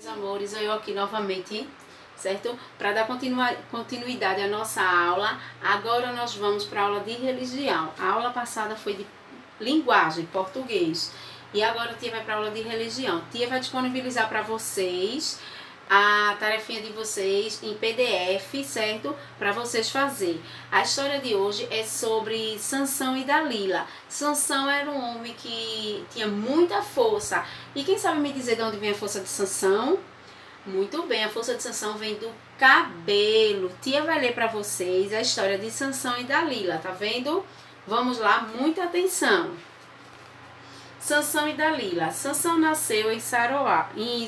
Meus amores, eu aqui novamente, certo? Para dar continuidade à nossa aula, agora nós vamos para a aula de religião. A aula passada foi de linguagem, português, e agora a tia vai para a aula de religião. A tia vai disponibilizar para vocês a tarefinha de vocês em PDF, certo? Para vocês fazerem. A história de hoje é sobre Sansão e Dalila. Sansão era um homem que tinha muita força. E quem sabe me dizer de onde vem a força de Sansão? Muito bem, a força de Sansão vem do cabelo. Tia vai ler para vocês a história de Sansão e Dalila, tá vendo? Vamos lá, muita atenção. Sansão e Dalila. Sansão nasceu em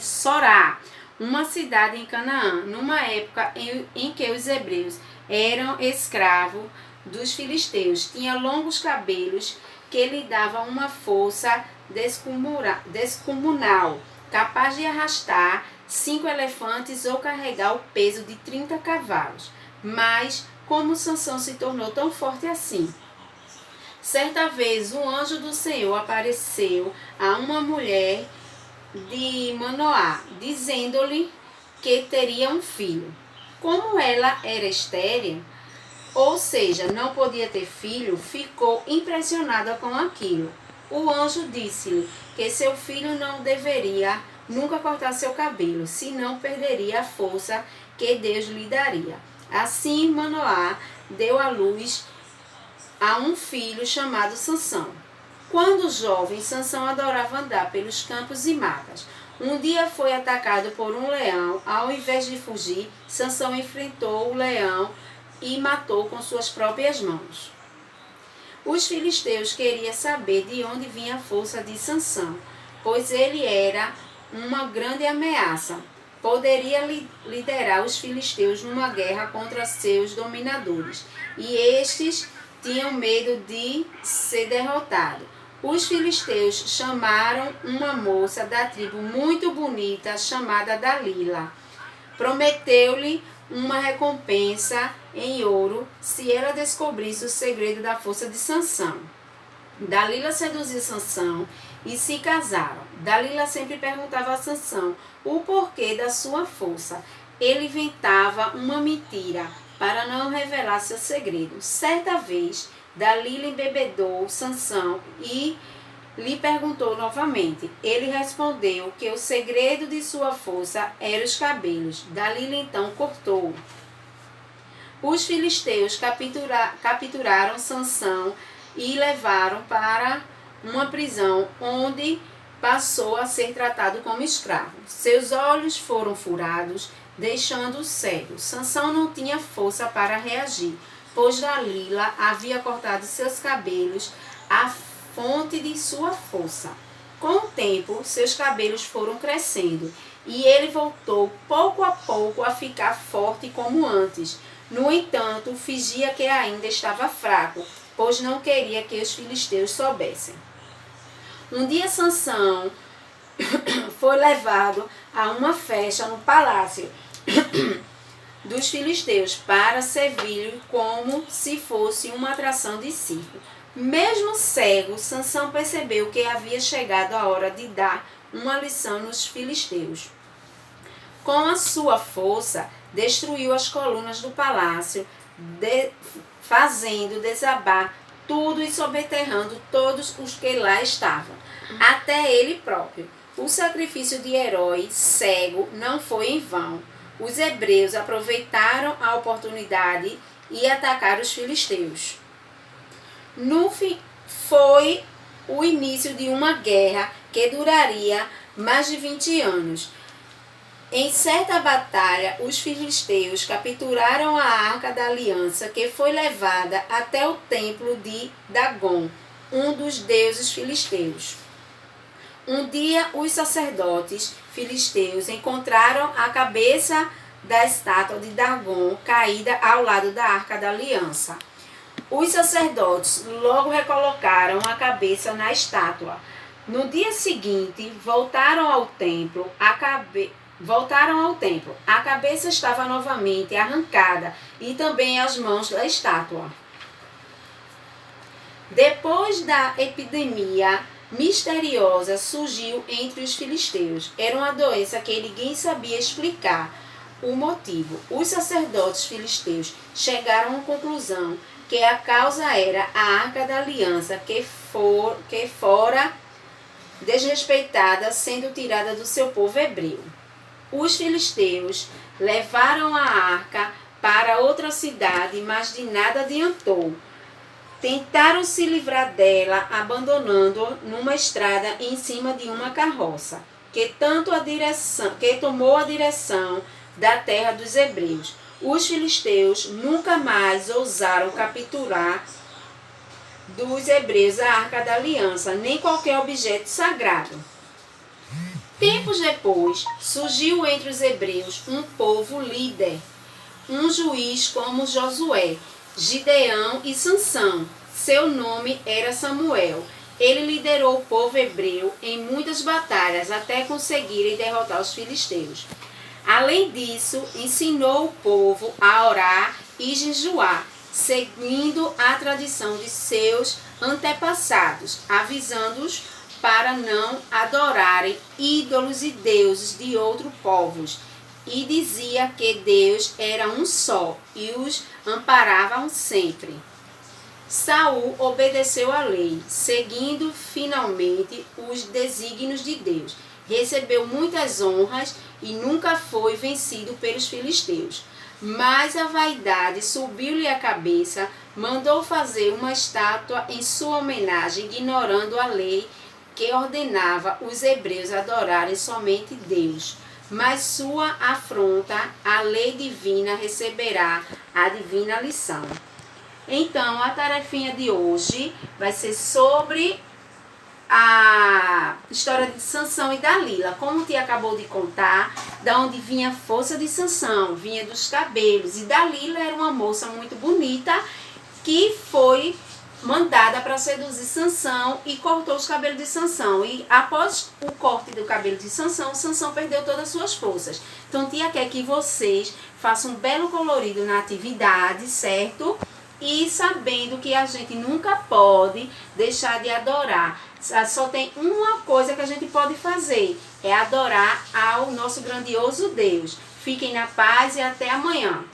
Sorá, uma cidade em Canaã, numa época em que os hebreus eram escravos dos filisteus. Tinha longos cabelos que lhe davam uma força descomunal, capaz de arrastar 5 elefantes ou carregar o peso de 30 cavalos. Mas como Sansão se tornou tão forte assim? Certa vez um anjo do Senhor apareceu a uma mulher de Manoá, dizendo-lhe que teria um filho. Como ela era estéril, ou seja, não podia ter filho, ficou impressionada com aquilo. O anjo disse-lhe que seu filho não deveria nunca cortar seu cabelo, senão perderia a força que Deus lhe daria. Assim, Manoá deu à luz a um filho chamado Sansão. Quando jovem, Sansão adorava andar pelos campos e matas. Um dia foi atacado por um leão. Ao invés de fugir, Sansão enfrentou o leão e matou com suas próprias mãos. Os filisteus queriam saber de onde vinha a força de Sansão, pois ele era uma grande ameaça. Poderia liderar os filisteus numa guerra contra seus dominadores, e estes tinham medo de ser derrotados. Os filisteus chamaram uma moça da tribo muito bonita chamada Dalila. Prometeu-lhe uma recompensa em ouro se ela descobrisse o segredo da força de Sansão. Dalila seduziu Sansão e se casaram. Dalila sempre perguntava a Sansão o porquê da sua força. Ele inventava uma mentira para não revelar seu segredo. Certa vez, Dalila embebedou Sansão e lhe perguntou novamente. Ele respondeu que o segredo de sua força era os cabelos. Dalila então cortou. Os filisteus capturaram Sansão e levaram para uma prisão onde passou a ser tratado como escravo. Seus olhos foram furados, deixando-o cego. Sansão não tinha força para reagir, pois Dalila havia cortado seus cabelos, a fonte de sua força. Com o tempo, seus cabelos foram crescendo e ele voltou pouco a pouco a ficar forte como antes. No entanto, fingia que ainda estava fraco, pois não queria que os filisteus soubessem. Um dia Sansão foi levado a uma festa no palácio dos filisteus para servir como se fosse uma atração de circo. Mesmo cego, Sansão percebeu que havia chegado a hora de dar uma lição nos filisteus. Com a sua força, destruiu as colunas do palácio, fazendo desabar tudo e sobrevando todos os que lá estavam, até ele próprio. O sacrifício de herói cego não foi em vão. Os hebreus aproveitaram a oportunidade e atacaram os filisteus. No fim, foi o início de uma guerra que duraria mais de 20 anos. Em certa batalha, os filisteus capturaram a Arca da Aliança, que foi levada até o templo de Dagon, um dos deuses filisteus. Um dia, os sacerdotes filisteus encontraram a cabeça da estátua de Dagon caída ao lado da Arca da Aliança. Os sacerdotes logo recolocaram a cabeça na estátua. No dia seguinte, voltaram ao templo. A cabeça estava novamente arrancada e também as mãos da estátua. Depois da epidemia misteriosa surgiu entre os filisteus. Era uma doença que ninguém sabia explicar o motivo. Os sacerdotes filisteus chegaram à conclusão que a causa era a Arca da Aliança que fora desrespeitada, sendo tirada do seu povo hebreu. Os filisteus levaram a arca para outra cidade, mas de nada adiantou. Tentaram se livrar dela, abandonando-a numa estrada em cima de uma carroça, que tomou a direção da terra dos hebreus. Os filisteus nunca mais ousaram capturar dos hebreus a Arca da Aliança, nem qualquer objeto sagrado. Tempos depois, surgiu entre os hebreus um povo líder, um juiz como Josué, Gideão e Sansão. Seu nome era Samuel. Ele liderou o povo hebreu em muitas batalhas até conseguirem derrotar os filisteus. Além disso, ensinou o povo a orar e jejuar, seguindo a tradição de seus antepassados, avisando-os para não adorarem ídolos e deuses de outros povos, e dizia que Deus era um só e os amparava sempre. Saul obedeceu à lei, seguindo finalmente os desígnios de Deus. Recebeu muitas honras e nunca foi vencido pelos filisteus. Mas a vaidade subiu-lhe a cabeça, mandou fazer uma estátua em sua homenagem, ignorando a lei que ordenava os hebreus adorarem somente Deus. Mas sua afronta à lei divina receberá a divina lição. Então, a tarefinha de hoje vai ser sobre a história de Sansão e Dalila. Como o tia acabou de contar, da onde vinha a força de Sansão, vinha dos cabelos. E Dalila era uma moça muito bonita que foi mandada para seduzir Sansão e cortou os cabelos de Sansão. E após o corte do cabelo de Sansão, Sansão perdeu todas as suas forças. Então, tia quer que vocês façam um belo colorido na atividade, certo? E sabendo que a gente nunca pode deixar de adorar. Só tem uma coisa que a gente pode fazer, é adorar ao nosso grandioso Deus. Fiquem na paz e até amanhã.